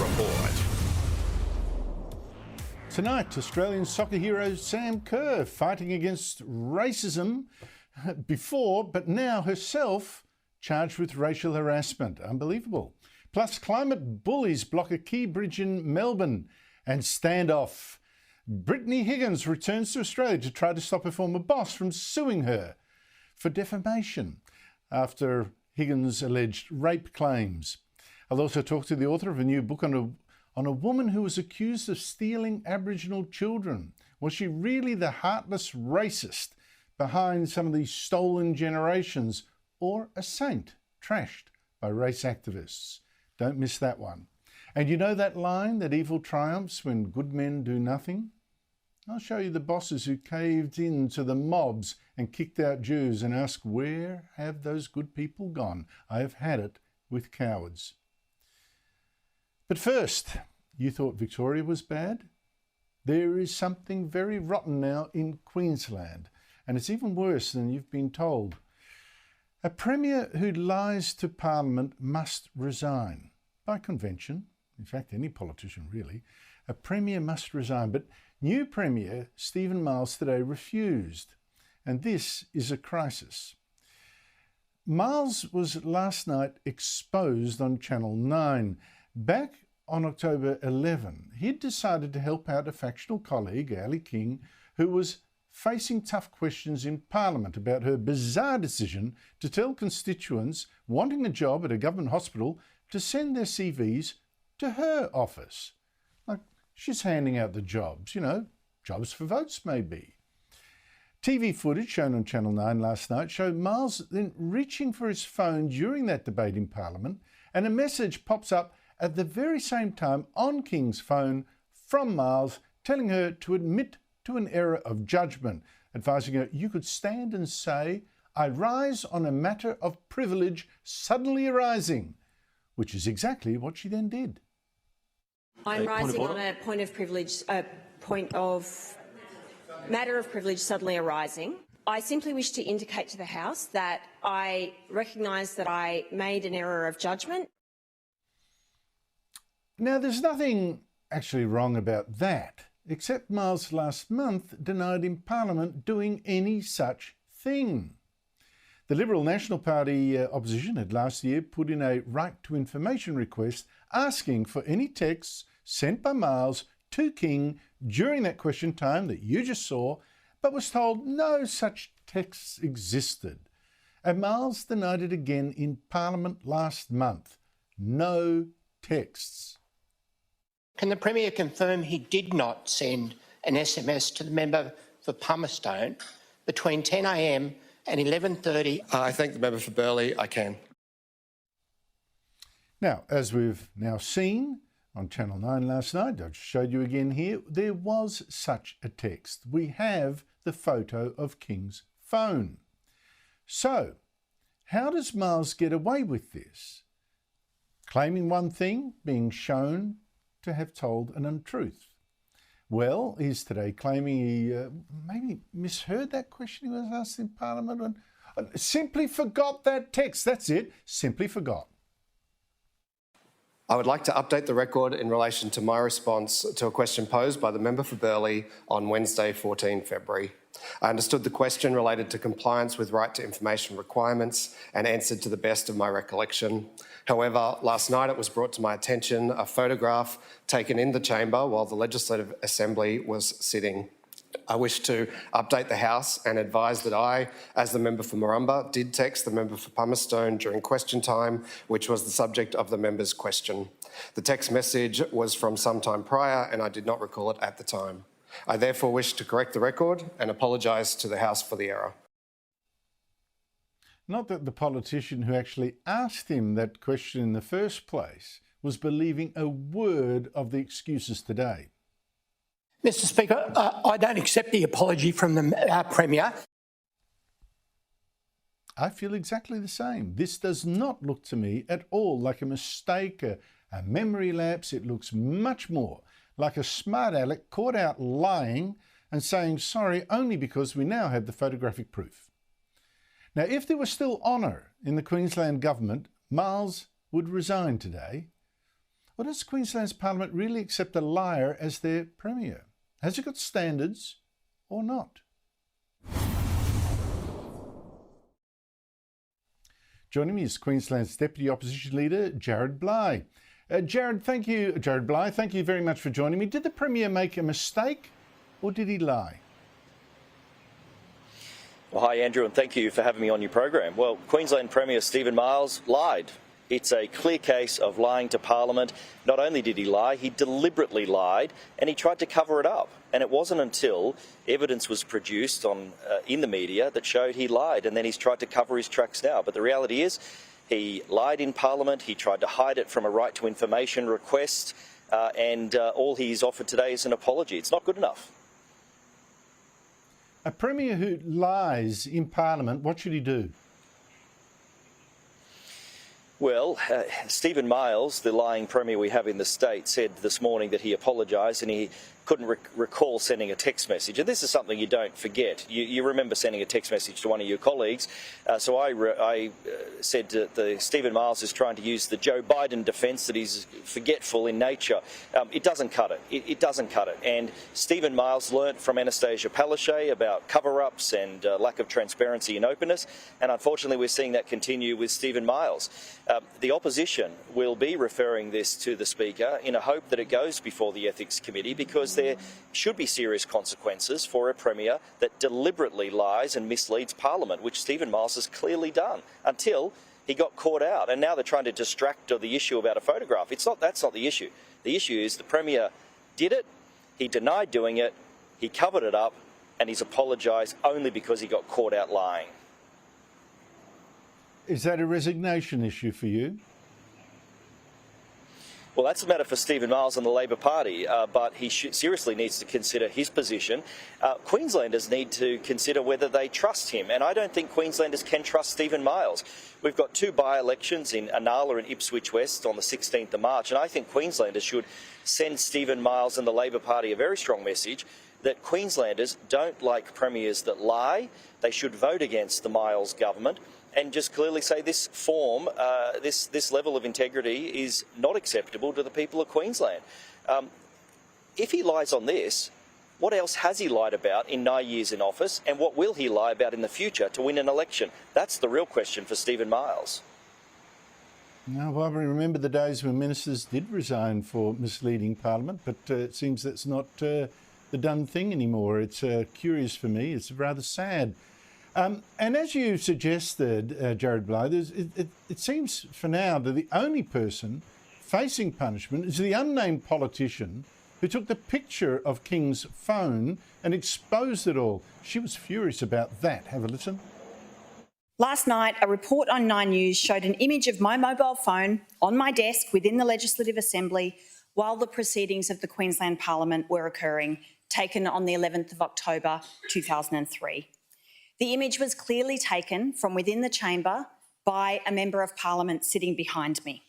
report. Tonight, Australian soccer hero Sam Kerr fighting against racism before, but now herself charged with racial harassment. Unbelievable. Plus, climate bullies block a key bridge in Melbourne and standoff. Brittany Higgins returns to Australia to try to stop her former boss from suing her for defamation after Higgins' alleged rape claims. I'll also talk to the author of a new book on a woman who was accused of stealing Aboriginal children. Was she really the heartless racist behind some of these stolen generations, or a saint trashed by race activists? Don't miss that one. And you know that line, that evil triumphs when good men do nothing? I'll show you the bosses who caved in to the mobs and kicked out Jews and ask, where have those good people gone? I have had it with cowards. But first, you thought Victoria was bad? There is something very rotten now in Queensland, and it's even worse than you've been told. A Premier who lies to Parliament must resign. By convention, in fact any politician really, a Premier must resign, but new Premier Steven Miles today refused, and this is a crisis. Miles was last night exposed on Channel 9. Back on October 11, he'd decided to help out a factional colleague, Ali King, who was facing tough questions in Parliament about her bizarre decision to tell constituents wanting a job at a government hospital to send their CVs to her office. Like, she's handing out the jobs, you know, jobs for votes maybe. TV footage shown on Channel 9 last night showed Miles then reaching for his phone during that debate in Parliament, and a message pops up at the very same time on King's phone from Miles telling her to admit to an error of judgment, advising her you could stand and say, I rise on a matter of privilege suddenly arising, which is exactly what she then did. I'm rising on a point of privilege, matter of privilege suddenly arising. I simply wish to indicate to the House that I recognise that I made an error of judgment. Now, there's nothing actually wrong about that, except Miles last month denied in Parliament doing any such thing. The Liberal National Party opposition had last year put in a right to information request asking for any texts sent by Miles to King during that question time that you just saw, but was told no such texts existed. And Miles denied it again in Parliament last month. No texts. Can the Premier confirm he did not send an SMS to the member for Palmerston between 10 a.m. and 11:30? I thank the member for Burleigh. I can. Now, as we've now seen on Channel 9 last night, I just showed you again here, there was such a text. We have the photo of King's phone. So, how does Miles get away with this? Claiming one thing, being shown to have told an untruth. Well, he's today claiming he maybe misheard that question he was asked in Parliament and simply forgot that text. That's it, simply forgot. I would like to update the record in relation to my response to a question posed by the member for Burleigh on Wednesday, 14 February. I understood the question related to compliance with right to information requirements and answered to the best of my recollection. However, last night it was brought to my attention a photograph taken in the chamber while the Legislative Assembly was sitting. I wish to update the House and advise that I, as the member for Murrumba, did text the member for Palmerston during question time, which was the subject of the member's question. The text message was from some time prior and I did not recall it at the time. I therefore wish to correct the record and apologise to the House for the error. Not that the politician who actually asked him that question in the first place was believing a word of the excuses today. Mr Speaker, I don't accept the apology from the Premier. I feel exactly the same. This does not look to me at all like a mistake, a memory lapse. It looks much more like a smart aleck caught out lying and saying sorry only because we now have the photographic proof. Now, if there was still honour in the Queensland government, Miles would resign today. Well, does Queensland's Parliament really accept a liar as their Premier? Has it got standards or not? Joining me is Queensland's Deputy Opposition Leader, Jared Bly. Jared Bly, thank you very much for joining me. Did the Premier make a mistake or did he lie? Well, hi, Andrew, and thank you for having me on your program. Well, Queensland Premier Steven Miles lied. It's a clear case of lying to Parliament. Not only did he lie, he deliberately lied and he tried to cover it up. And it wasn't until evidence was produced in the media that showed he lied, and then he's tried to cover his tracks now. But the reality is he lied in Parliament, he tried to hide it from a right to information request, and all he's offered today is an apology. It's not good enough. A Premier who lies in Parliament, what should he do? Well, Steven Miles, the lying Premier we have in the state, said this morning that he apologised and he couldn't recall sending a text message. And this is something you don't forget. You remember sending a text message to one of your colleagues. So I said that Steven Miles is trying to use the Joe Biden defence that he's forgetful in nature. It doesn't cut it. It doesn't cut it. And Steven Miles learnt from Anastasia Palaszczuk about cover-ups and lack of transparency and openness. And unfortunately, we're seeing that continue with Steven Miles. The opposition will be referring this to the Speaker in a hope that it goes before the Ethics Committee, because there should be serious consequences for a Premier that deliberately lies and misleads Parliament, which Steven Miles has clearly done until he got caught out. And now they're trying to distract the issue about a photograph. That's not the issue. The issue is the Premier did it, he denied doing it, he covered it up, and he's apologised only because he got caught out lying. Is that a resignation issue for you? Well, that's a matter for Steven Miles and the Labor Party, but he seriously needs to consider his position. Queenslanders need to consider whether they trust him, and I don't think Queenslanders can trust Steven Miles. We've got two by-elections in Inala and Ipswich West on the 16th of March, and I think Queenslanders should send Steven Miles and the Labor Party a very strong message that Queenslanders don't like premiers that lie. They should vote against the Miles government and just clearly say this form, this level of integrity is not acceptable to the people of Queensland. If he lies on this, what else has he lied about in 9 years in office, and what will he lie about in the future to win an election? That's the real question for Steven Miles. Now, well, I remember the days when ministers did resign for misleading Parliament, but it seems that's not the done thing anymore. It's curious for me. It's rather sad. And as you suggested, Jared Bly, it seems for now that the only person facing punishment is the unnamed politician who took the picture of King's phone and exposed it all. She was furious about that. Have a listen. Last night, a report on 9 News showed an image of my mobile phone on my desk within the Legislative Assembly while the proceedings of the Queensland Parliament were occurring, taken on the 11th of October 2003. The image was clearly taken from within the chamber by a Member of Parliament sitting behind me.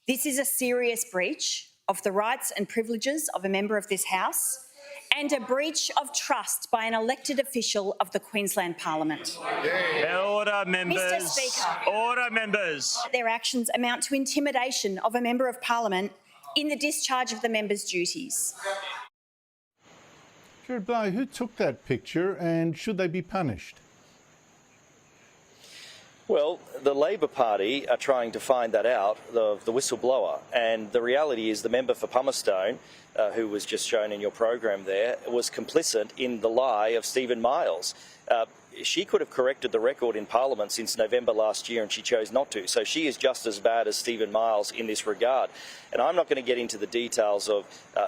This is a serious breach of the rights and privileges of a member of this House and a breach of trust by an elected official of the Queensland Parliament. Order, members. Mr. Speaker. Order, members. Their actions amount to intimidation of a Member of Parliament in the discharge of the member's duties. Jared Bly, who took that picture and should they be punished? Well, the Labor Party are trying to find that out, the whistleblower. And the reality is the member for Palmerston, who was just shown in your program there, was complicit in the lie of Steven Miles. She could have corrected the record in Parliament since November last year, and she chose not to. So she is just as bad as Steven Miles in this regard. And I'm not going to get into the details of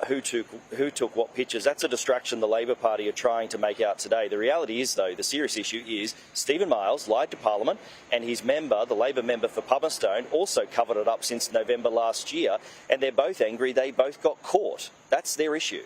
who took what pictures. That's a distraction the Labor Party are trying to make out today. The reality is, though, the serious issue is Steven Miles lied to Parliament, and his member, the Labor member for Palmerston, also covered it up since November last year. And they're both angry. They both got caught. That's their issue.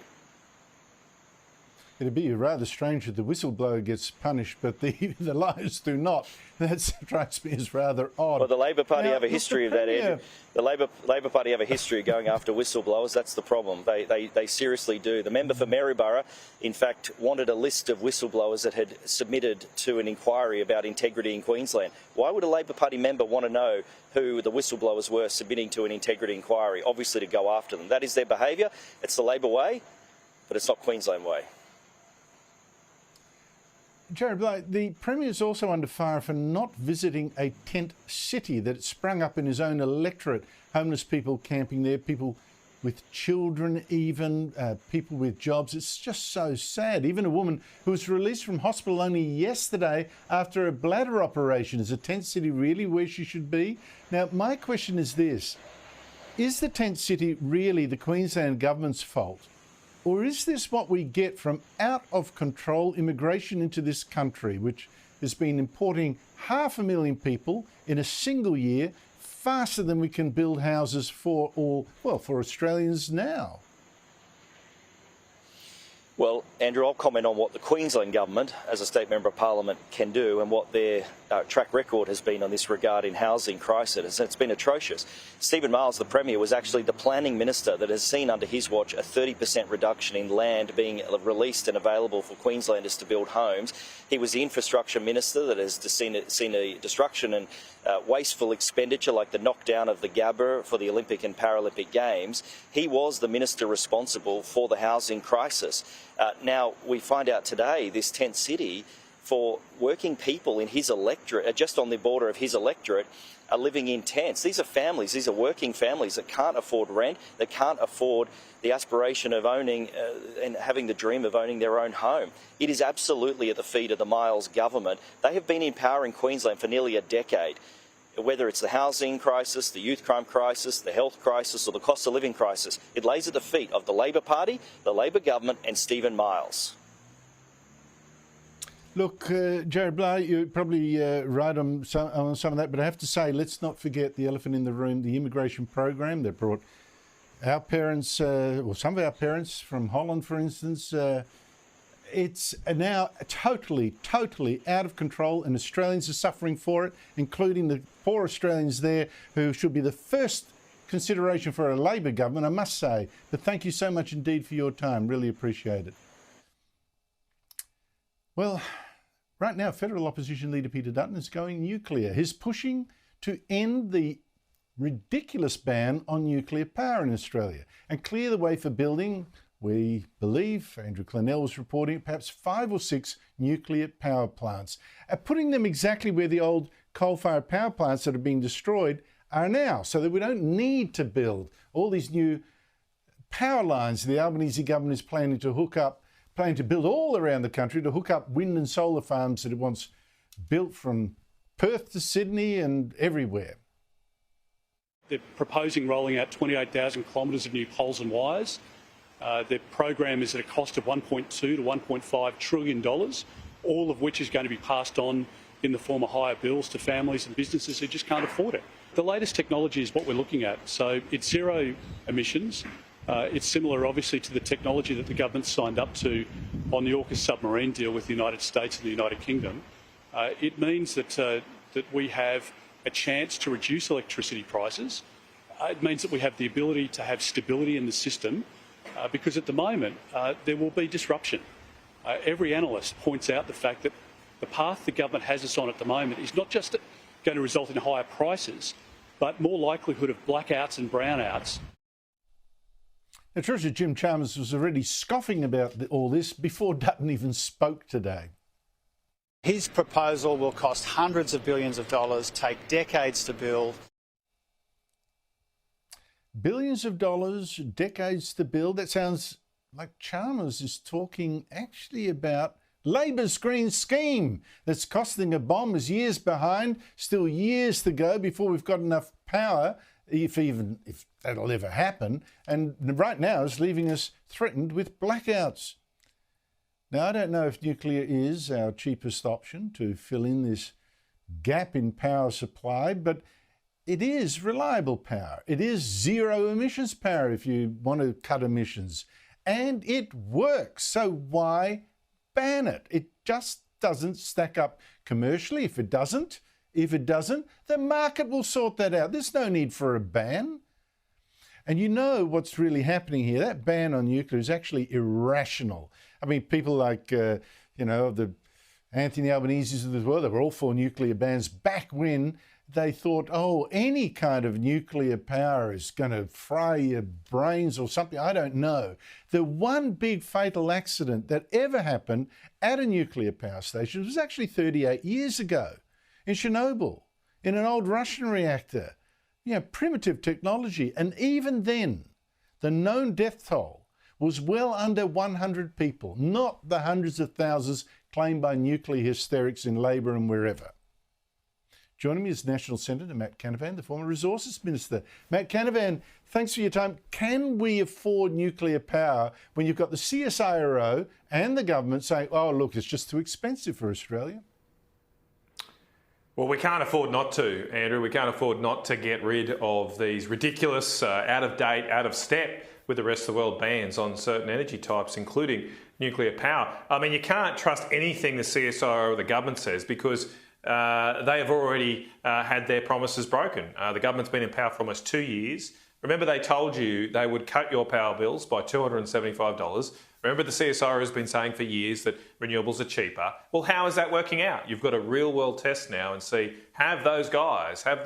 It'd be rather strange if the whistleblower gets punished, but the liars do not. That strikes me as rather odd. Well, the Labor Party Now, have a history of that, Andrew. The Labor Party have a history of going after whistleblowers. That's the problem. They seriously do. The member for Maryborough, in fact, wanted a list of whistleblowers that had submitted to an inquiry about integrity in Queensland. Why would a Labor Party member want to know who the whistleblowers were submitting to an integrity inquiry? Obviously to go after them. That is their behaviour. It's the Labor way, but it's not Queensland way. Jared Blake, the Premier is also under fire for not visiting a tent city that sprung up in his own electorate. Homeless people camping there, people with children even, people with jobs. It's just so sad. Even a woman who was released from hospital only yesterday after a bladder operation. Is a tent city really where she should be? Now, my question is this. Is the tent city really the Queensland government's fault? Or is this what we get from out-of-control immigration into this country, which has been importing 500,000 people in a single year, faster than we can build houses for for Australians now? Well, Andrew, I'll comment on what the Queensland government, as a state member of parliament, can do and what their track record has been on this regard in housing crisis. It's been atrocious. Steven Miles, the Premier, was actually the planning minister that has seen under his watch a 30% reduction in land being released and available for Queenslanders to build homes. He was the infrastructure minister that has seen a destruction and wasteful expenditure like the knockdown of the Gabba for the Olympic and Paralympic Games. He was the minister responsible for the housing crisis. Now, we find out today this tent city for working people in his electorate, just on the border of his electorate, are living in tents. These are families, these are working families that can't afford rent, that can't afford the aspiration of owning and having the dream of owning their own home. It is absolutely at the feet of the Miles government. They have been in power in Queensland for nearly a decade. Whether it's the housing crisis, the youth crime crisis, the health crisis or the cost of living crisis, it lays at the feet of the Labor Party, the Labor government and Steven Miles. Look, Jared Blake, you're probably right on some of that, but I have to say, let's not forget the elephant in the room, the immigration program that brought our parents, or some of our parents from Holland, for instance. It's now totally out of control, and Australians are suffering for it, including the poor Australians there who should be the first consideration for a Labor government, I must say. But thank you so much indeed for your time. Really appreciate it. Well, right now, federal opposition leader Peter Dutton is going nuclear. He's pushing to end the ridiculous ban on nuclear power in Australia and clear the way for building, we believe, Andrew Clennell was reporting, perhaps 5 or 6 nuclear power plants, putting them exactly where the old coal-fired power plants that are being destroyed are now, so that we don't need to build all these new power lines the Albanese government is planning to build all around the country to hook up wind and solar farms that it wants built from Perth to Sydney and everywhere. They're proposing rolling out 28,000 kilometres of new poles and wires. Their program is at a cost of $1.2 to $1.5 trillion, all of which is going to be passed on in the form of higher bills to families and businesses who just can't afford it. The latest technology is what we're looking at. So it's zero emissions. It's similar, obviously, to the technology that the government signed up to on the AUKUS submarine deal with the United States and the United Kingdom. It means that we have a chance to reduce electricity prices. It means that we have the ability to have stability in the system, because at the moment there will be disruption. Every analyst points out the fact that the path the government has us on at the moment is not just going to result in higher prices, but more likelihood of blackouts and brownouts. Now, Treasurer Jim Chalmers was already scoffing about all this before Dutton even spoke today. His proposal will cost hundreds of billions of dollars, take decades to build. Billions of dollars, decades to build. That sounds like Chalmers is talking actually about Labor's green scheme that's costing a bomb, is years behind, still years to go before we've got enough power, if that'll ever happen, and right now is leaving us threatened with blackouts. Now, I don't know if nuclear is our cheapest option to fill in this gap in power supply, but it is reliable power. It is zero emissions power if you want to cut emissions. and it works. So why ban it? It just doesn't stack up commercially. If it doesn't, the market will sort that out. There's no need for a ban. And you know what's really happening here. That ban on nuclear is actually irrational. I mean, people like, the Anthony Albanese's of the world, they were all for nuclear bans back when they thought, oh, any kind of nuclear power is going to fry your brains or something. I don't know. The one big fatal accident that ever happened at a nuclear power station was actually 38 years ago in Chernobyl, in an old Russian reactor. Primitive technology. And even then, the known death toll was well under 100 people, not the hundreds of thousands claimed by nuclear hysterics in Labor and wherever. Joining me is National Senator Matt Canavan, the former Resources Minister. Matt Canavan, thanks for your time. Can we afford nuclear power when you've got the CSIRO and the government saying, oh, look, it's just too expensive for Australia? Well, we can't afford not to, Andrew. We can't afford not to get rid of these ridiculous, out of date, out of step with the rest of the world bans on certain energy types, including nuclear power. I mean, you can't trust anything the CSIRO or the government says because they have already had their promises broken. The government's been in power for almost 2 years. Remember, they told you they would cut your power bills by $275. Remember, the CSIRO has been saying for years that renewables are cheaper. Well, how is that working out? You've got a real-world test now and see, have those guys, have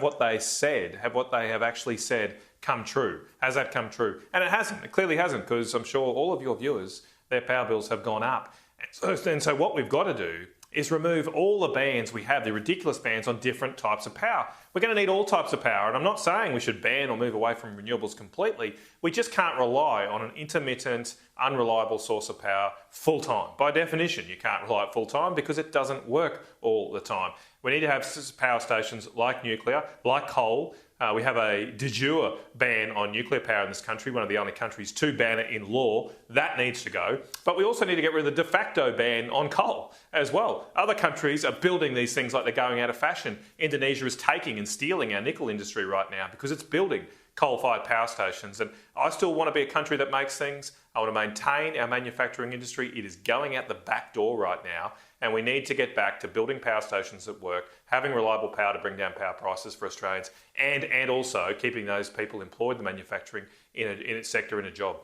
what they said, have what they have actually said come true? Has that come true? And it hasn't. It clearly hasn't, because I'm sure all of your viewers, their power bills have gone up. And so what we've got to do is remove all the bans we have, the ridiculous bans on different types of power. We're going to need all types of power, and I'm not saying we should ban or move away from renewables completely. We just can't rely on an intermittent, unreliable source of power full-time. By definition, you can't rely on it full-time because it doesn't work all the time. We need to have power stations like nuclear, like coal. We have a de jure ban on nuclear power in this country, one of the only countries to ban it in law. That needs to go. But we also need to get rid of the de facto ban on coal as well. Other countries are building these things like they're going out of fashion. Indonesia is taking and stealing our nickel industry right now because it's building coal-fired power stations. And I still want to be a country that makes things. I want to maintain our manufacturing industry. It is going out the back door right now. And we need to get back to building power stations that work, having reliable power to bring down power prices for Australians, and also keeping those people employed, the manufacturing in its sector, in a job.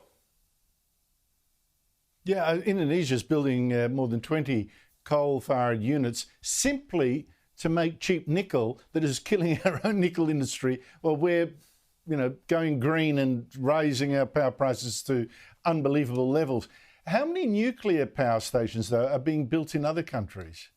Yeah, Indonesia's building more than 20 coal-fired units simply to make cheap nickel that is killing our own nickel industry. Well, we're going green and raising our power prices to unbelievable levels. How many nuclear power stations, though, are being built in other countries?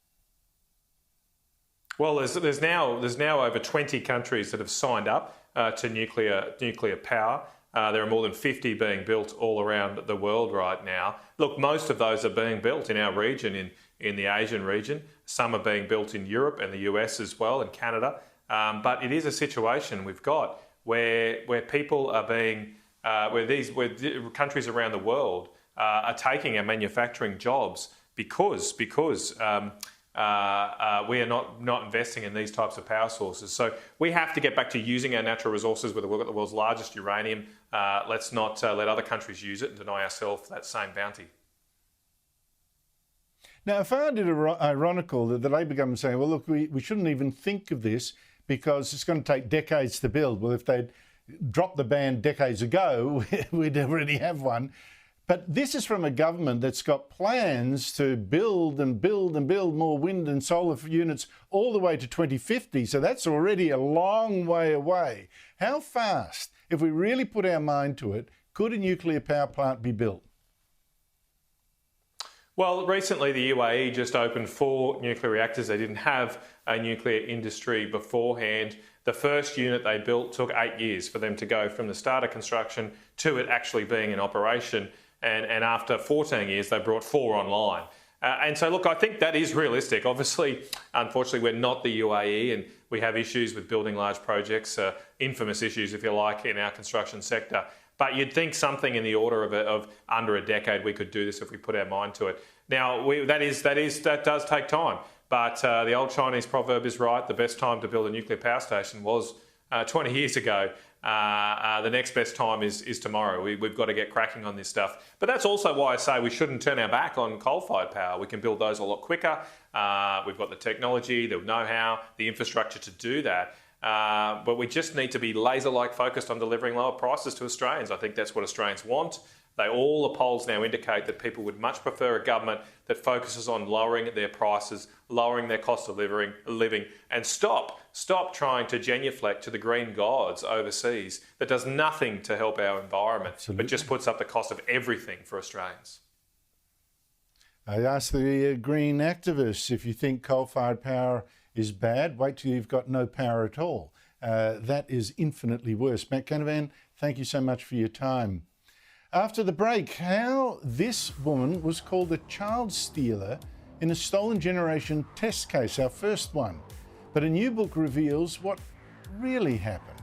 Well, there's now over 20 countries that have signed up to nuclear power. There are more than 50 being built all around the world right now. Look, most of those are being built in our region, in the Asian region. Some are being built in Europe and the US as well, and Canada. But it is a situation we've got where people are being, where countries around the world are taking our manufacturing jobs because we are not investing in these types of power sources. So we have to get back to using our natural resources. We've got the world's largest uranium. Let's not let other countries use it and deny ourselves that same bounty. Now, I found it ironical that the Labor government saying, well, look, we shouldn't even think of this because it's going to take decades to build. Well, if they'd dropped the ban decades ago, we'd already have one. But this is from a government that's got plans to build and build and build more wind and solar units all the way to 2050. So that's already a long way away. How fast, if we really put our mind to it, could a nuclear power plant be built? Well, recently the UAE just opened 4 nuclear reactors. They didn't have a nuclear industry beforehand. The first unit they built took 8 years for them to go from the start of construction to it actually being in operation. And after 14 years, they brought 4 online. And so, look, I think that is realistic. Obviously, unfortunately, we're not the UAE and we have issues with building large projects, infamous issues, if you like, in our construction sector. But you'd think something in the order of under a decade we could do this if we put our mind to it. Now, that does take time. But the old Chinese proverb is right. The best time to build a nuclear power station was 20 years ago. the next best time is tomorrow. We've got to get cracking on this stuff. But that's also why I say we shouldn't turn our back on coal-fired power. We can build those a lot quicker. We've got the technology, the know-how, the infrastructure to do that. But we just need to be laser-like focused on delivering lower prices to Australians. I think that's what Australians want. All the polls now indicate that people would much prefer a government that focuses on lowering their prices, lowering their cost of living, and stop trying to genuflect to the green gods overseas that does nothing to help our environment, but just puts up the cost of everything for Australians. I asked the green activists, if you think coal-fired power is bad, wait till you've got no power at all. That is infinitely worse. Matt Canavan, thank you so much for your time. After the break, how this woman was called a child stealer in a stolen generation test case, our first one. But a new book reveals what really happened.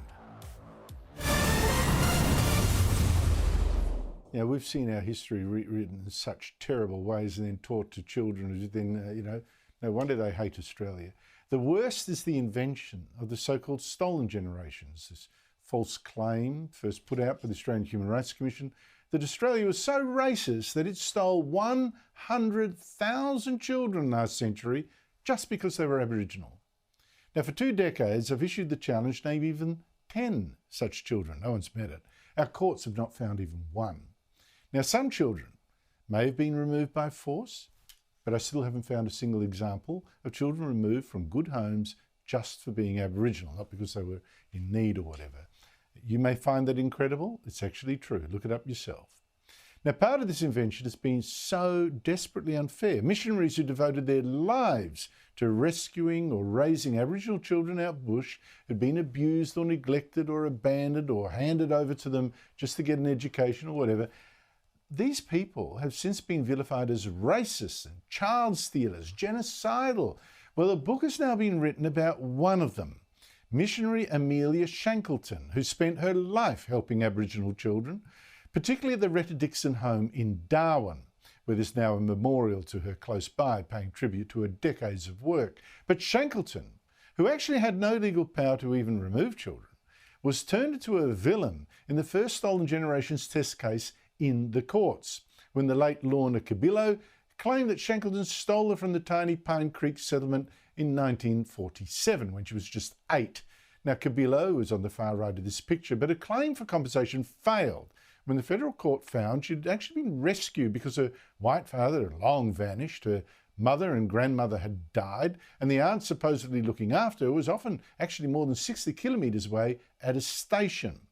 Yeah, we've seen our history rewritten in such terrible ways and then taught to children. Then, no wonder they hate Australia. The worst is the invention of the so-called stolen generations, this false claim first put out by the Australian Human Rights Commission that Australia was so racist that it stole 100,000 children last century just because they were Aboriginal. Now, for 2 decades, I've issued the challenge to name even 10 such children. No one's met it. Our courts have not found even one. Now, some children may have been removed by force, but I still haven't found a single example of children removed from good homes just for being Aboriginal, not because they were in need or whatever. You may find that incredible. It's actually true. Look it up yourself. Now, part of this invention has been so desperately unfair. Missionaries who devoted their lives to rescuing or raising Aboriginal children out bush had been abused or neglected or abandoned or handed over to them just to get an education or whatever. These people have since been vilified as racist and child stealers, genocidal. Well, a book has now been written about one of them, missionary Amelia Shankleton, who spent her life helping Aboriginal children, particularly at the Retta Dixon home in Darwin, where there's now a memorial to her close by, paying tribute to her decades of work. But Shankleton, who actually had no legal power to even remove children, was turned into a villain in the first Stolen Generations test case in the courts, when the late Lorna Cabillo claimed that Shankleton stole her from the tiny Pine Creek settlement in 1947, when she was just 8. Now, Cabillo was on the far right of this picture, but a claim for compensation failed when the federal court found she'd actually been rescued because her white father had long vanished, her mother and grandmother had died, and the aunt supposedly looking after her was often actually more than 60 kilometres away at a station.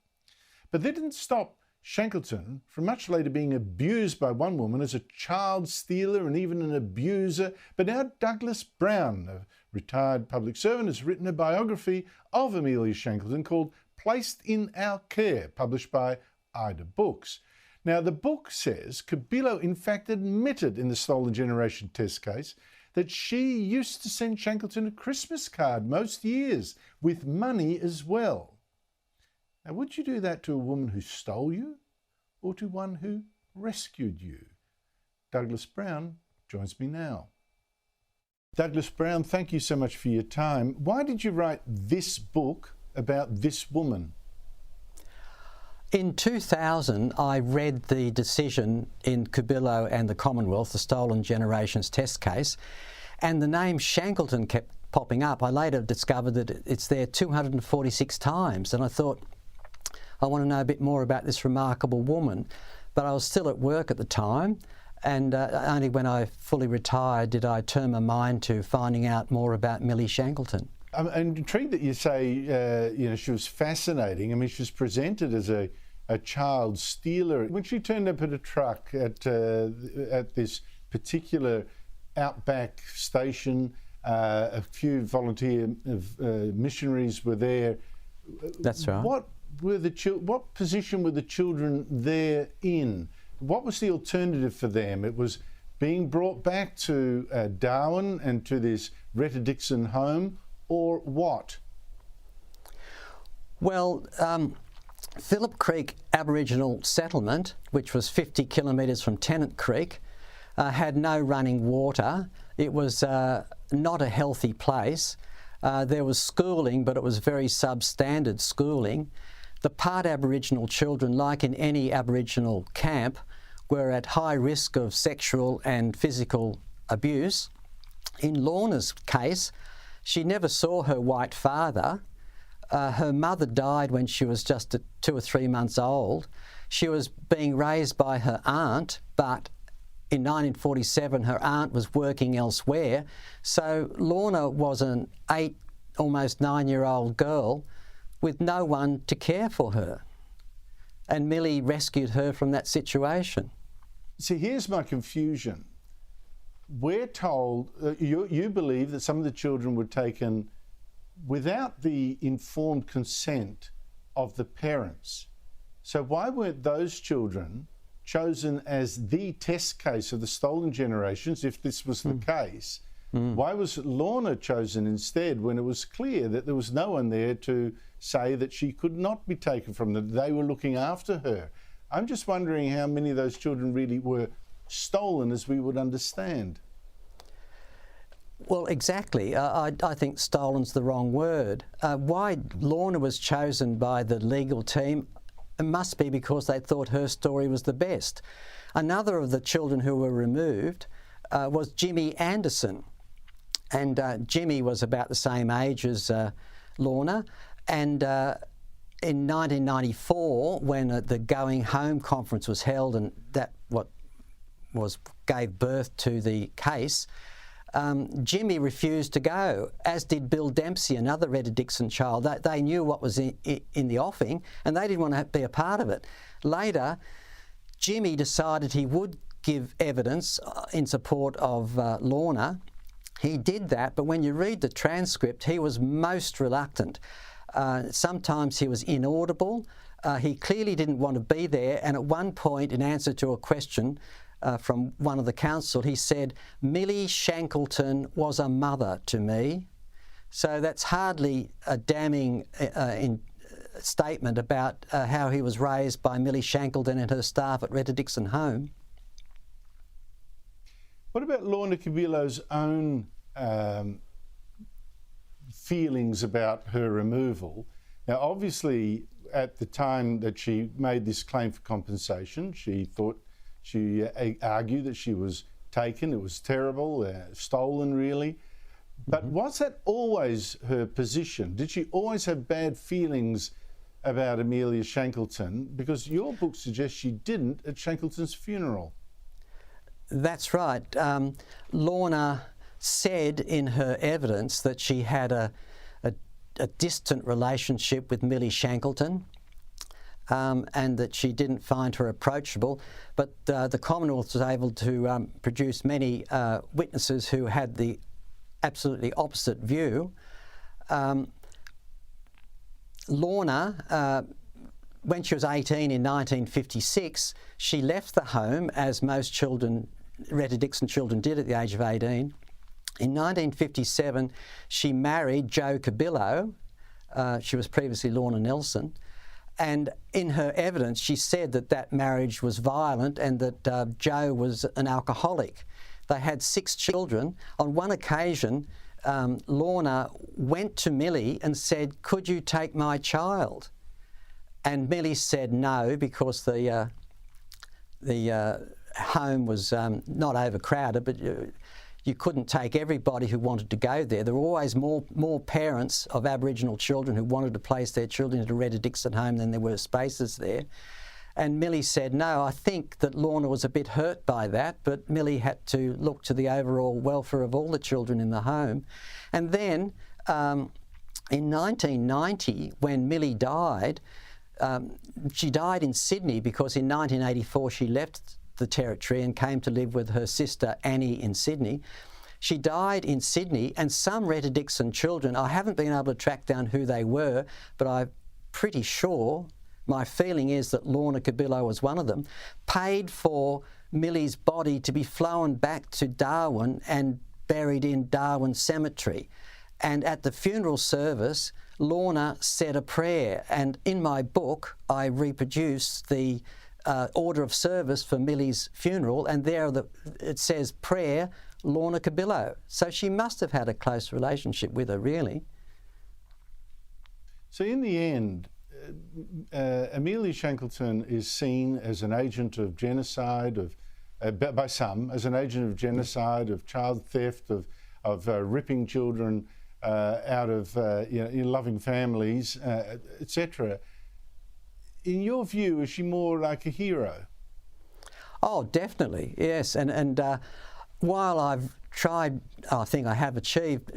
But that didn't stop Shankleton from much later being abused by one woman as a child stealer and even an abuser. But now Douglas Brown, a retired public servant, has written a biography of Amelia Shankleton called Placed in Our Care, published by Ida Books. Now, the book says Cabillo in fact admitted in the Stolen Generation test case that she used to send Shankleton a Christmas card most years with money as well. Now, would you do that to a woman who stole you or to one who rescued you? Douglas Brown joins me now. Douglas Brown, thank you so much for your time. Why did you write this book about this woman? In 2000, I read the decision in Cabillo and the Commonwealth, the Stolen Generations test case, and the name Shankleton kept popping up. I later discovered that it's there 246 times, and I thought, I want to know a bit more about this remarkable woman. But I was still at work at the time, and only when I fully retired did I turn my mind to finding out more about Millie Shankleton. I'm intrigued that you say, she was fascinating. I mean, she was presented as a child stealer. When she turned up at a truck at this particular outback station, a few volunteer missionaries were there. That's right. What position were the children there in? What was the alternative for them? It was being brought back to Darwin and to this Retta Dixon home, or what? Well, Phillip Creek Aboriginal settlement, which was 50 kilometres from Tennant Creek, had no running water. It was not a healthy place. There was schooling, but it was very substandard schooling. the part Aboriginal children, like in any Aboriginal camp, were at high risk of sexual and physical abuse. In Lorna's case, she never saw her white father. Her mother died when she was just 2 or 3 months old. She was being raised by her aunt, but in 1947 her aunt was working elsewhere. So Lorna was an 8, almost 9-year-old girl with no one to care for her. And Millie rescued her from that situation. See, here's my confusion. We're told, you believe that some of the children were taken without the informed consent of the parents. So why weren't those children chosen as the test case of the stolen generations if this was the case? Why was Lorna chosen instead when it was clear that there was no one there to say that she could not be taken from them? They were looking after her. I'm just wondering how many of those children really were stolen as we would understand. Well, exactly. I think stolen's the wrong word. Why Lorna was chosen by the legal team, it must be because they thought her story was the best. Another of the children who were removed was Jimmy Anderson. And Jimmy was about the same age as Lorna. And in 1994, when the Going Home conference was held, and that gave birth to the case, Jimmy refused to go, as did Bill Dempsey, another Retta Dixon child. They knew what was in the offing and they didn't want to be a part of it. Later, Jimmy decided he would give evidence in support of Lorna. He did that, but when you read the transcript, he was most reluctant. Sometimes he was inaudible. He clearly didn't want to be there, and at one point, in answer to a question from one of the council, he said, "Millie Shankleton was a mother to me." So that's hardly a damning statement about how he was raised by Millie Shankleton and her staff at Retta Dixon Home. What about Lorna Cabillo's own feelings about her removal? Now, obviously, at the time that she made this claim for compensation, she argued that she was taken, it was terrible, stolen really. But was that always her position? Did she always have bad feelings about Amelia Shankleton? Because your book suggests she didn't at Shankleton's funeral. That's right. Lorna said in her evidence that she had a distant relationship with Millie Shankleton, and that she didn't find her approachable. But the Commonwealth was able to produce many witnesses who had the absolutely opposite view. Lorna, when she was 18 in 1956, she left the home, as most children, Retta Dixon children, did at the age of 18. In 1957, she married Joe Cabillo. She was previously Lorna Nelson. And in her evidence, she said that that marriage was violent and that Joe was an alcoholic. They had 6 children. On one occasion, Lorna went to Millie and said, "Could you take my child?" And Millie said no, because the home was not overcrowded, but you couldn't take everybody who wanted to go there. There were always more parents of Aboriginal children who wanted to place their children at a Retta Dixon home than there were spaces there. And Millie said no. I think that Lorna was a bit hurt by that, but Millie had to look to the overall welfare of all the children in the home. And then in 1990, when Millie died, she died in Sydney because in 1984 she left the Territory and came to live with her sister Annie in Sydney. She died in Sydney, and some Retta Dixon children, I haven't been able to track down who they were, but I'm pretty sure, my feeling is that Lorna Cabillo was one of them, paid for Millie's body to be flown back to Darwin and buried in Darwin Cemetery. And at the funeral service, Lorna said a prayer, and in my book I reproduce the order of service for Millie's funeral, and there it says prayer, Lorna Cabillo. So she must have had a close relationship with her, really. So in the end, Amelia Shackleton is seen as an agent of genocide, by some, as an agent of genocide, of child theft, of ripping children out of loving families, etc. In your view, is she more like a hero? Oh, definitely, yes. And while I've tried, I think I have achieved,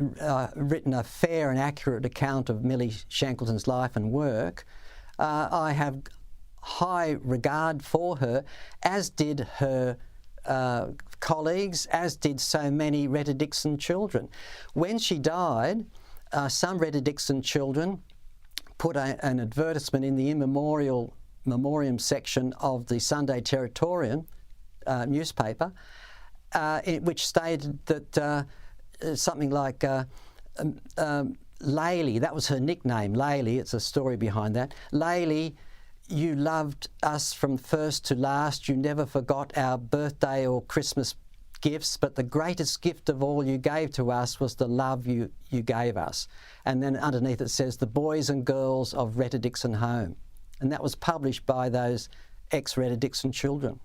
written a fair and accurate account of Millie Shackleton's life and work, I have high regard for her, as did her colleagues, as did so many Retta Dixon children. When she died, some Retta Dixon children put an advertisement in the in memoriam section of the Sunday Territorian newspaper, which stated that something like Laylee, that was her nickname, Laylee, it's a story behind that. Laylee, you loved us from first to last. You never forgot our birthday or Christmas gifts, but the greatest gift of all you gave to us was the love you gave us. And then underneath it says, the boys and girls of Retta Dixon Home. And that was published by those ex-Retta Dixon children.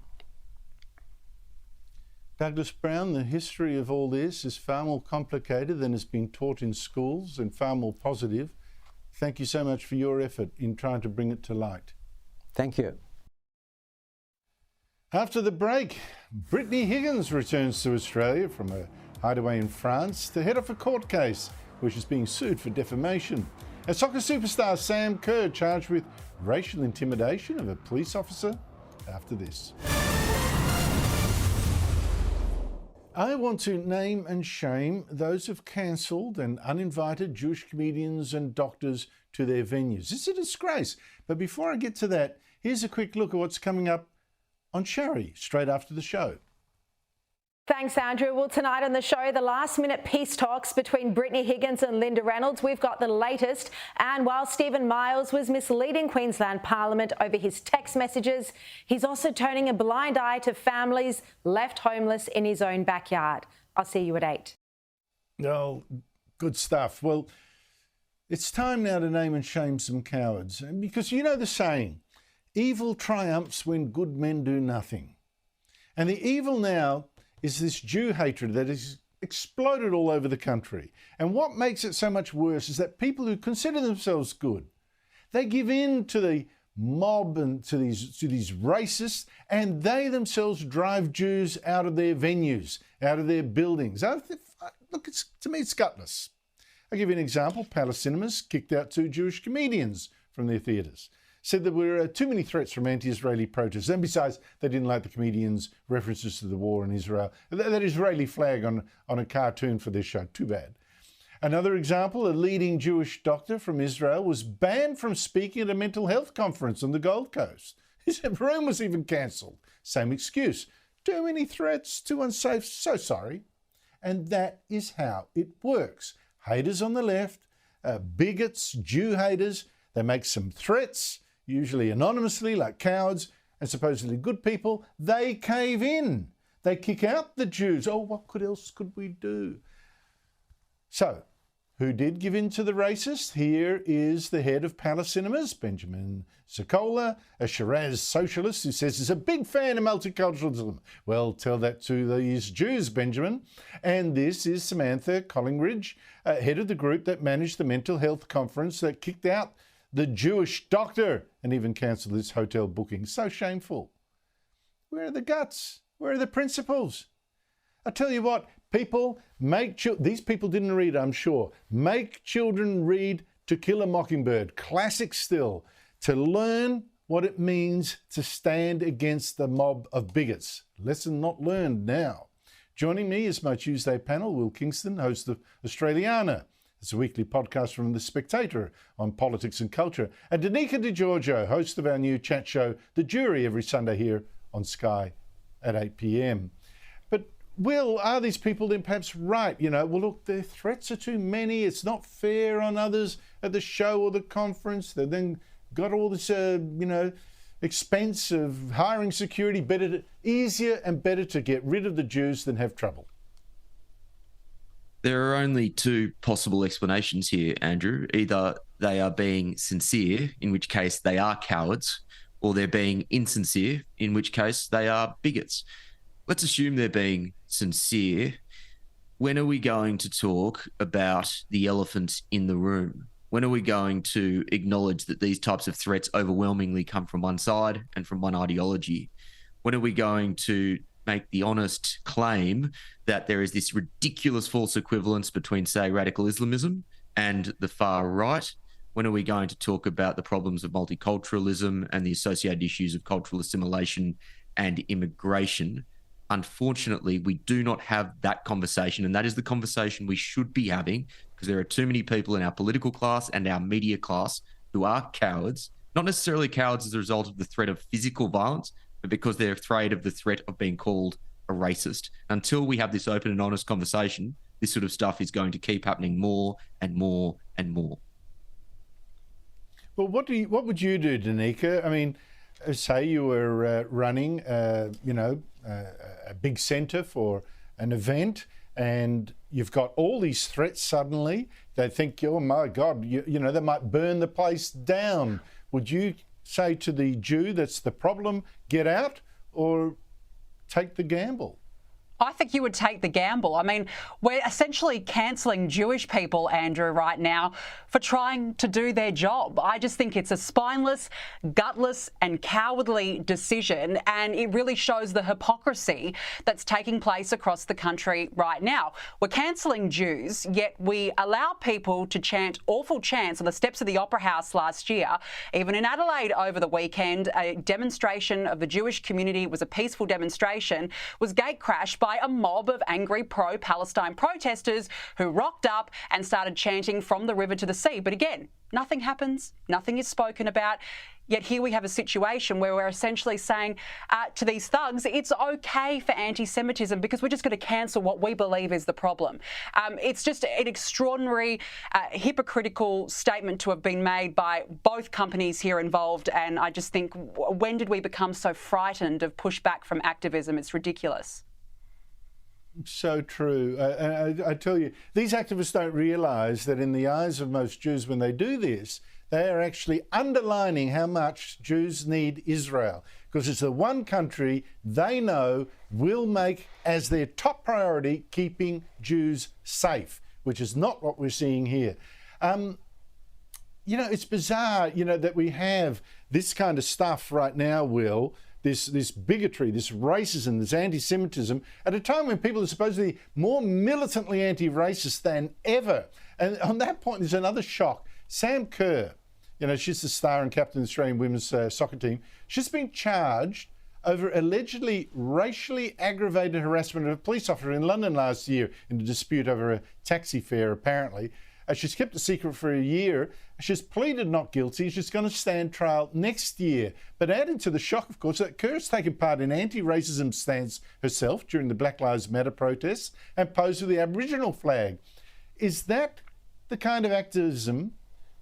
Douglas Brown, the history of all this is far more complicated than has been taught in schools and far more positive. Thank you so much for your effort in trying to bring it to light. Thank you. After the break, Brittany Higgins returns to Australia from a hideaway in France to head off a court case where she's being sued for defamation. And soccer superstar Sam Kerr charged with racial intimidation of a police officer after this. I want to name and shame those who've cancelled and uninvited Jewish comedians and doctors to their venues. It's a disgrace. But before I get to that, here's a quick look at what's coming up on Shari straight after the show. Thanks, Andrew. Well, tonight on the show, the last-minute peace talks between Brittany Higgins and Linda Reynolds. We've got the latest. And while Steven Miles was misleading Queensland Parliament over his text messages, he's also turning a blind eye to families left homeless in his own backyard. I'll see you at 8. Oh, good stuff. Well, it's time now to name and shame some cowards. Because you know the saying, evil triumphs when good men do nothing. And the evil now is this Jew hatred that has exploded all over the country. And what makes it so much worse is that people who consider themselves good, they give in to the mob and to these racists, and they themselves drive Jews out of their venues, out of their buildings. Look, to me, it's gutless. I'll give you an example. Palace Cinemas kicked out 2 Jewish comedians from their theatres. Said there were too many threats from anti-Israeli protesters. And besides, they didn't like the comedians' references to the war in Israel. That Israeli flag on a cartoon for their show. Too bad. Another example, a leading Jewish doctor from Israel was banned from speaking at a mental health conference on the Gold Coast. His room was even cancelled. Same excuse. Too many threats, too unsafe, so sorry. And that is how it works. Haters on the left, bigots, Jew haters, they make some threats, usually anonymously like cowards, and supposedly good people, they cave in. They kick out the Jews. Oh, what else could we do? So, who did give in to the racist? Here is the head of Palace Cinemas, Benjamin Sokola, a Shiraz socialist who says he's a big fan of multiculturalism. Well, tell that to these Jews, Benjamin. And this is Samantha Collingridge, head of the group that managed the mental health conference that kicked out the Jewish doctor and even cancelled his hotel booking. So shameful. Where are the guts? Where are the principles? I tell you what, people, these people didn't read, I'm sure. Make children read To Kill a Mockingbird, classic still, to learn what it means to stand against the mob of bigots. Lesson not learned now. Joining me is my Tuesday panel, Will Kingston, host of Australiana. It's a weekly podcast from The Spectator on politics and culture. And Danica DiGiorgio, host of our new chat show, The Jury, every Sunday here on Sky at 8 p.m. But, Will, are these people then perhaps right? You know, well, look, their threats are too many. It's not fair on others at the show or the conference. They've then got all this, expense of hiring security. Easier and better to get rid of the Jews than have trouble. There are only 2 possible explanations here, Andrew. Either they are being sincere, in which case they are cowards, or they're being insincere, in which case they are bigots. Let's assume they're being sincere. When are we going to talk about the elephant in the room? When are we going to acknowledge that these types of threats overwhelmingly come from one side and from one ideology? When are we going to make the honest claim that there is this ridiculous false equivalence between, say, radical Islamism and the far right? When are we going to talk about the problems of multiculturalism and the associated issues of cultural assimilation and immigration? Unfortunately, we do not have that conversation, and that is the conversation we should be having, because there are too many people in our political class and our media class who are cowards, not necessarily cowards as a result of the threat of physical violence, but because they're afraid of the threat of being called a racist. Until we have this open and honest conversation, this sort of stuff is going to keep happening more and more and more. Well, what would you do, Danica? I mean, say you were running, a big centre for an event, and you've got all these threats suddenly. They think, oh my God, you know, they might burn the place down. Would you say to the Jew that's the problem, get out, or take the gamble? I think you would take the gamble. I mean, we're essentially cancelling Jewish people, Andrew, right now for trying to do their job. I just think it's a spineless, gutless and cowardly decision, and it really shows the hypocrisy that's taking place across the country right now. We're cancelling Jews, yet we allow people to chant awful chants on the steps of the Opera House last year. Even in Adelaide over the weekend, a demonstration of the Jewish community, was a peaceful demonstration, was gate-crashed by a mob of angry pro-Palestine protesters who rocked up and started chanting from the river to the sea. But again, nothing happens, nothing is spoken about. Yet here we have a situation where we're essentially saying to these thugs, it's okay for anti-Semitism because we're just going to cancel what we believe is the problem. It's just an extraordinary, hypocritical statement to have been made by both companies here involved. And I just think, when did we become so frightened of pushback from activism? It's ridiculous. So true. I tell you, these activists don't realise that in the eyes of most Jews, when they do this, they are actually underlining how much Jews need Israel, because it's the one country they know will make as their top priority keeping Jews safe, which is not what we're seeing here. You know, it's bizarre, you know, that we have this kind of stuff right now, Will, this bigotry, this racism, this anti-Semitism, at a time when people are supposedly more militantly anti-racist than ever. And on that point, there's another shock. Sam Kerr, you know, she's the star and captain of the Australian women's soccer team. She's been charged over allegedly racially aggravated harassment of a police officer in London last year in a dispute over a taxi fare, apparently. She's kept it secret for a year. She's pleaded not guilty. She's going to stand trial next year. But added to the shock, of course, that Kerr's taken part in anti-racism stance herself during the Black Lives Matter protests and posed with the Aboriginal flag. Is that the kind of activism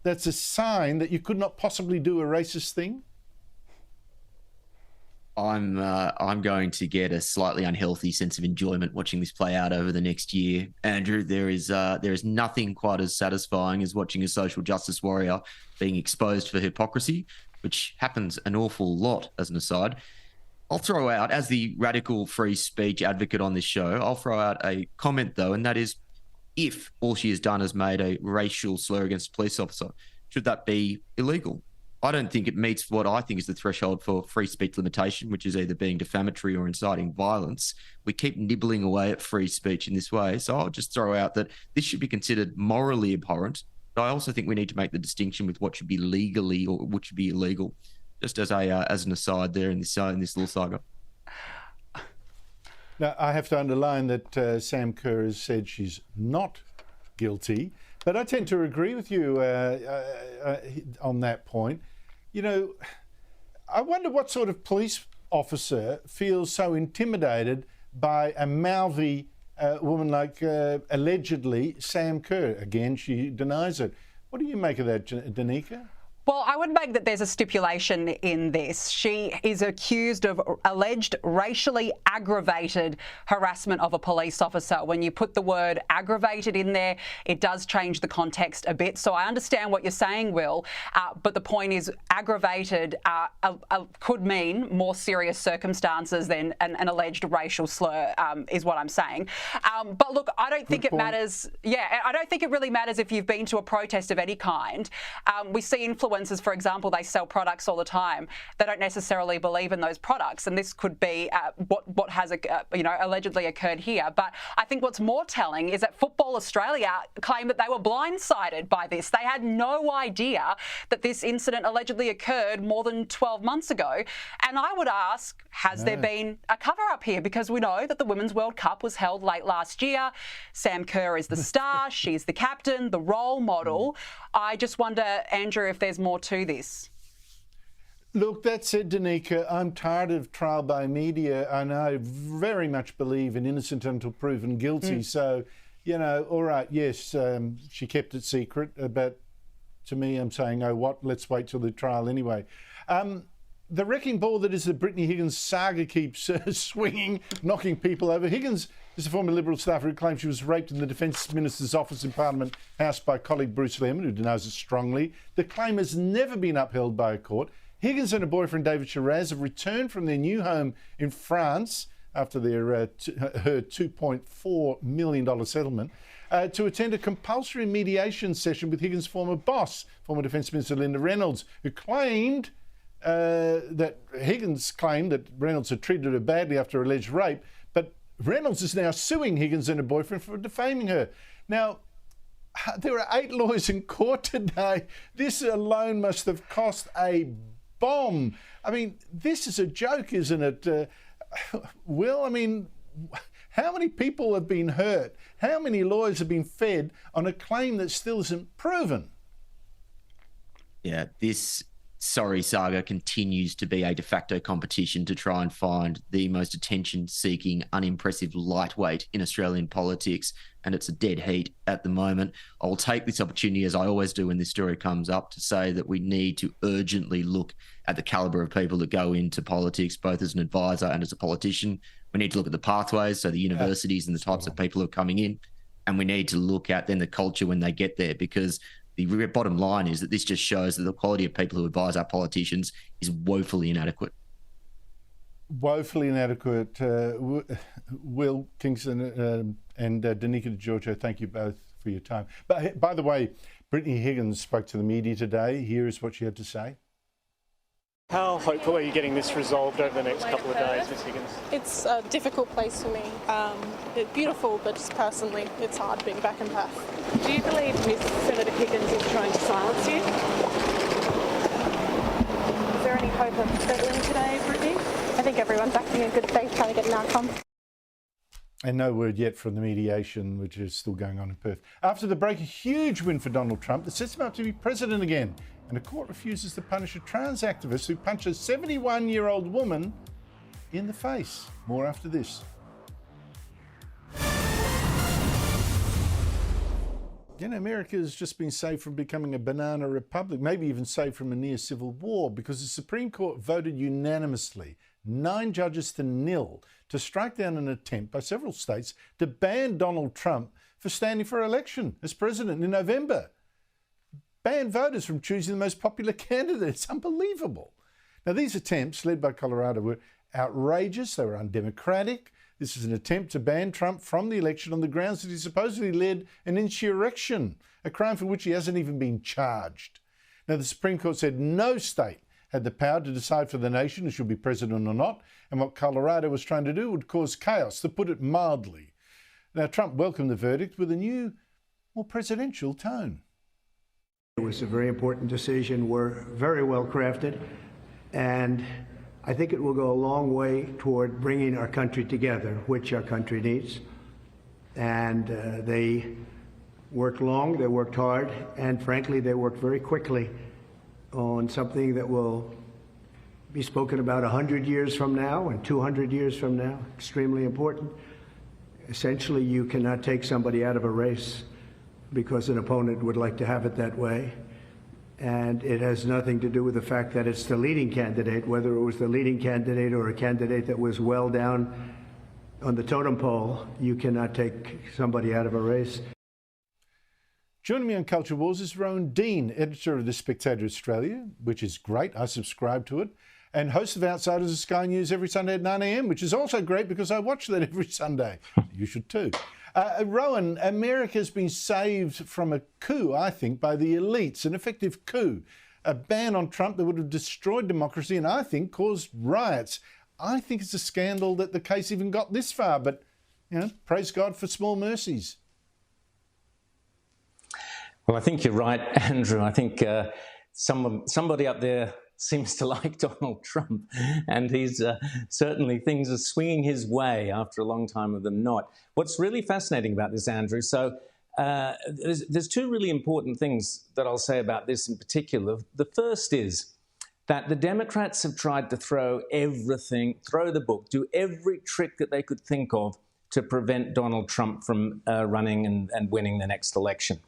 that's a sign that you could not possibly do a racist thing? I'm going to get a slightly unhealthy sense of enjoyment watching this play out over the next year. Andrew, there is nothing quite as satisfying as watching a social justice warrior being exposed for hypocrisy, which happens an awful lot as an aside. I'll throw out, as the radical free speech advocate on this show, I'll throw out a comment though, and that is, if all she has done is made a racial slur against a police officer, should that be illegal? I don't think it meets what I think is the threshold for free speech limitation, which is either being defamatory or inciting violence. We keep nibbling away at free speech in this way. So I'll just throw out that this should be considered morally abhorrent. But I also think we need to make the distinction with what should be legally or what should be illegal, just as an aside there in this little saga. Now, I have to underline that Sam Kerr has said she's not guilty, but I tend to agree with you on that point. You know, I wonder what sort of police officer feels so intimidated by a mouthy woman like allegedly Sam Kerr. Again, she denies it. What do you make of that, Danica? Well, I would make that there's a stipulation in this. She is accused of alleged racially aggravated harassment of a police officer. When you put the word aggravated in there, it does change the context a bit. So I understand what you're saying, Will, but the point is aggravated could mean more serious circumstances than an alleged racial slur, is what I'm saying. But look, I don't think it matters. Yeah, I don't think it really matters if you've been to a protest of any kind. We see influencers, for example, they sell products all the time. They don't necessarily believe in those products, and this could be what has allegedly occurred here. But I think what's more telling is that Football Australia claim that they were blindsided by this. They had no idea that this incident allegedly occurred more than 12 months ago. And I would ask, has there been a cover-up here? Because we know that the Women's World Cup was held late last year. Sam Kerr is the star. She's the captain, the role model. I just wonder, Andrew, if there's more to this. Look, that said, Danica, I'm tired of trial by media, and I very much believe in innocent until proven guilty. So, all right, yes, she kept it secret, but to me, I'm saying, oh, what? Let's wait till the trial anyway. The wrecking ball that is the Brittany Higgins saga keeps swinging, knocking people over. Higgins is a former Liberal staffer who claims she was raped in the Defence Minister's office in Parliament House by colleague Bruce Lemon, who denies it strongly. The claim has never been upheld by a court. Higgins and her boyfriend David Shiraz have returned from their new home in France after her $2.4 million settlement to attend a compulsory mediation session with Higgins' former boss, former Defence Minister Linda Reynolds, who claimed that Higgins claimed that Reynolds had treated her badly after alleged rape, but Reynolds is now suing Higgins and her boyfriend for defaming her. Now, there are 8 lawyers in court today. This alone must have cost a bomb. I mean, this is a joke, isn't it? Will, I mean, how many people have been hurt? How many lawyers have been fed on a claim that still isn't proven? Yeah, this sorry saga continues to be a de facto competition to try and find the most attention-seeking, unimpressive lightweight in Australian politics, and it's a dead heat at the moment. I'll take this opportunity, as I always do when this story comes up, to say that we need to urgently look at the calibre of people that go into politics, both as an advisor and as a politician. We need to look at the pathways, so the universities and the types of people who are coming in, and we need to look at then the culture when they get there, because the bottom line is that this just shows that the quality of people who advise our politicians is woefully inadequate. Woefully inadequate. Will Kingston and Danica DiGiorgio, thank you both for your time. But by the way, Brittany Higgins spoke to the media today. Here is what she had to say. How hopeful are you getting this resolved over the next couple of days, Ms Higgins? It's a difficult place for me. It's beautiful, but just personally, it's hard being back in Perth. Do you believe Ms Senator Higgins is trying to silence you? Is there any hope of settling today, Brittany? I think everyone's acting in good faith, trying to get an outcome. And no word yet from the mediation, which is still going on in Perth. After the break, a huge win for Donald Trump that sets him up to be president again. And a court refuses to punish a trans activist who punched a 71-year-old woman in the face. More after this. You know, America has just been saved from becoming a banana republic, maybe even saved from a near civil war, because the Supreme Court voted unanimously, 9 judges to 0, to strike down an attempt by several states to ban Donald Trump for standing for election as president in November. Ban voters from choosing the most popular candidate. It's unbelievable. Now, these attempts, led by Colorado, were outrageous. They were undemocratic. This is an attempt to ban Trump from the election on the grounds that he supposedly led an insurrection, a crime for which he hasn't even been charged. Now, the Supreme Court said no state had the power to decide for the nation who should be president or not, and what Colorado was trying to do would cause chaos, to put it mildly. Now, Trump welcomed the verdict with a new, more presidential tone. It was a very important decision. We're very well crafted, and I think it will go a long way toward bringing our country together, which our country needs. And they worked long, they worked hard, and frankly, they worked very quickly on something that will be spoken about 100 years from now and 200 years from now. Extremely important. Essentially, you cannot take somebody out of a race because an opponent would like to have it that way. And it has nothing to do with the fact that it's the leading candidate, whether it was the leading candidate or a candidate that was well down on the totem pole. You cannot take somebody out of a race. Joining me on Culture Wars is Rowan Dean, editor of The Spectator Australia, which is great. I subscribe to it. And host of Outsiders of Sky News every Sunday at 9 a.m, which is also great because I watch that every Sunday. You should too. Rowan, America's been saved from a coup, I think, by the elites, an effective coup. A ban on Trump that would have destroyed democracy and I think caused riots. I think it's a scandal that the case even got this far, but, you know, praise God for small mercies. Well, I think you're right, Andrew. I think somebody up there seems to like Donald Trump, and he's certainly things are swinging his way after a long time of them not. What's really fascinating about this, Andrew, so there's two really important things that I'll say about this in particular. The first is that the Democrats have tried to throw everything, throw the book, do every trick that they could think of to prevent Donald Trump from running and winning the next election.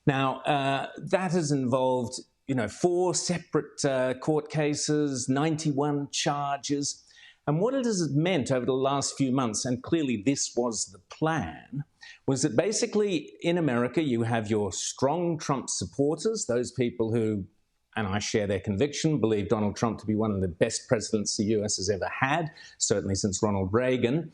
Now, that has involved, 4 separate court cases, 91 charges. And what it has meant over the last few months, and clearly this was the plan, was that basically in America you have your strong Trump supporters, those people who, and I share their conviction, believe Donald Trump to be one of the best presidents the US has ever had, certainly since Ronald Reagan.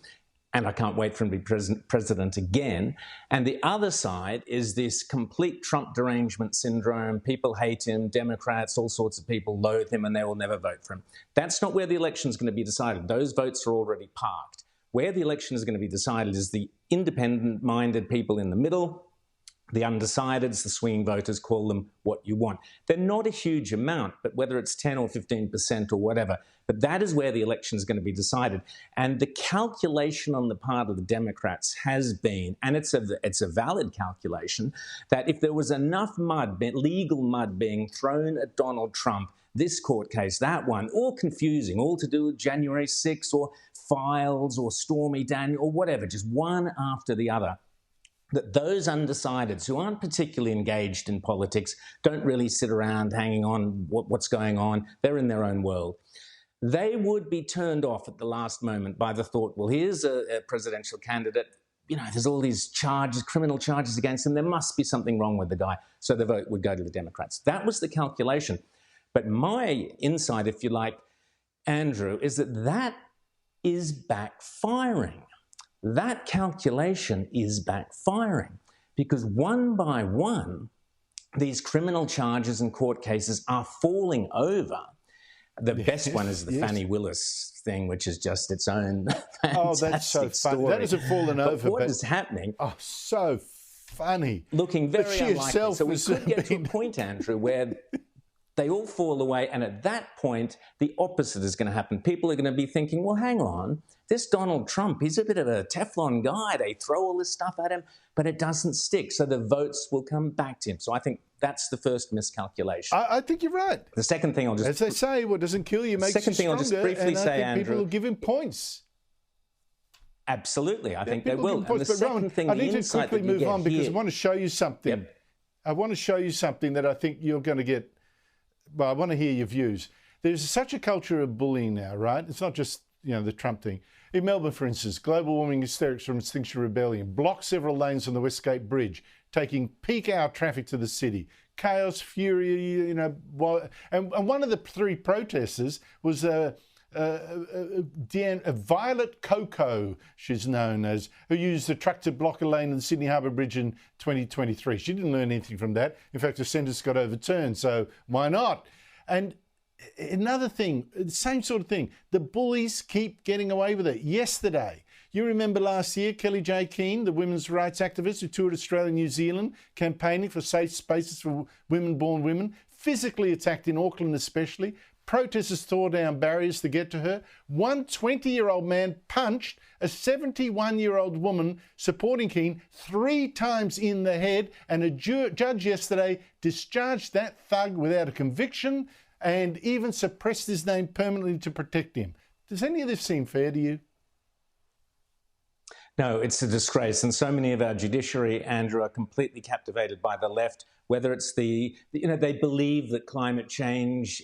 And I can't wait for him to be president again. And the other side is this complete Trump derangement syndrome. People hate him, Democrats, all sorts of people loathe him, and they will never vote for him. That's not where the election is going to be decided. Those votes are already parked. Where the election is going to be decided is the independent-minded people in the middle, the undecideds, the swinging voters, call them what you want. They're not a huge amount, but whether it's 10 or 15% or whatever, but that is where the election is going to be decided. And the calculation on the part of the Democrats has been, and it's a valid calculation, that if there was enough mud, legal mud being thrown at Donald Trump, this court case, that one, all confusing, all to do with January 6th or files or Stormy Daniels or whatever, just one after the other, that those undecideds who aren't particularly engaged in politics, don't really sit around hanging on what's going on, they're in their own world. They would be turned off at the last moment by the thought, well, here's a presidential candidate, there's all these charges, criminal charges against him, there must be something wrong with the guy. So the vote would go to the Democrats. That was the calculation. But my insight, if you like, Andrew, is that is backfiring. That calculation is backfiring because one by one, these criminal charges and court cases are falling over. The best one is the Fannie Willis thing, which is just its own fantastic Oh, that's so funny. Story. That hasn't fallen but over. What is happening? Oh, so funny. Looking very unlikely. So we could get to a point, Andrew, where they all fall away, and at that point, the opposite is going to happen. People are going to be thinking, well, hang on, this Donald Trump, he's a bit of a Teflon guy. They throw all this stuff at him, but it doesn't stick. So the votes will come back to him. So I think that's the first miscalculation. I think you're right. The second thing I'll just... As they say, what doesn't kill you makes you stronger. Second thing I'll just briefly say, Andrew... people will give him points. Absolutely, I think they will. And the second thing, I need to quickly move on because I want to show you something. Yep. I want to show you something that I think you're going to get... Well, I want to hear your views. There's such a culture of bullying now, right? It's not just, the Trump thing. In Melbourne, for instance, global warming hysterics from Extinction Rebellion blocked several lanes on the Westgate Bridge, taking peak hour traffic to the city. Chaos, fury, and one of the 3 protesters was Violet Coco, she's known as, who used the truck to block a lane in the Sydney Harbour Bridge in 2023. She didn't learn anything from that. In fact, her sentence got overturned, so why not? And another thing, the same sort of thing, the bullies keep getting away with it. Yesterday, you remember last year, Kelly J. Keane, the women's rights activist who toured Australia and New Zealand, campaigning for safe spaces for women-born women, physically attacked in Auckland especially. Protesters tore down barriers to get to her. One 20-year-old man punched a 71-year-old woman supporting Keane 3 times in the head, and a judge yesterday discharged that thug without a conviction and even suppressed his name permanently to protect him. Does any of this seem fair to you? No, it's a disgrace. And so many of our judiciary, Andrew, are completely captivated by the left, whether it's they believe that climate change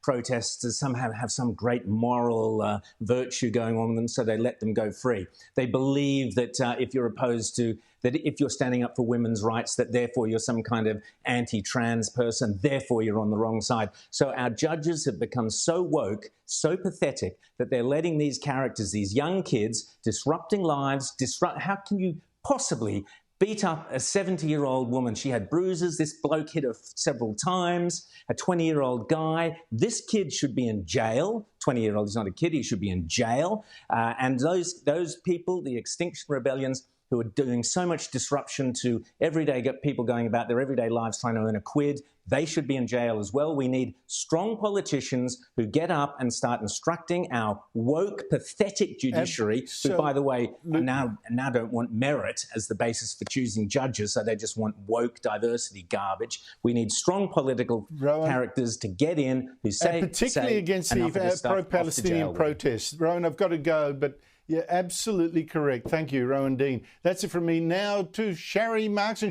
protesters somehow have some great moral virtue going on with them, so they let them go free. They believe that if you're standing up for women's rights, that therefore you're some kind of anti-trans person, therefore you're on the wrong side. So our judges have become so woke, so pathetic, that they're letting these characters, these young kids, disrupting lives, how can you possibly beat up a 70-year-old woman? She had bruises. This bloke hit her several times. A 20-year-old guy. This kid should be in jail. 20-year-old is not a kid. He should be in jail. And those people, the Extinction Rebellions, who are doing so much disruption to everyday people going about their everyday lives trying to earn a quid, they should be in jail as well. We need strong politicians who get up and start instructing our woke, pathetic judiciary, who, by the way, now don't want merit as the basis for choosing judges, so they just want woke diversity garbage. We need strong political characters to get in who say, particularly against the pro-Palestinian protests. Rowan, I've got to go, but you're absolutely correct. Thank you, Rowan Dean. That's it from me. Now to Sharry Marks.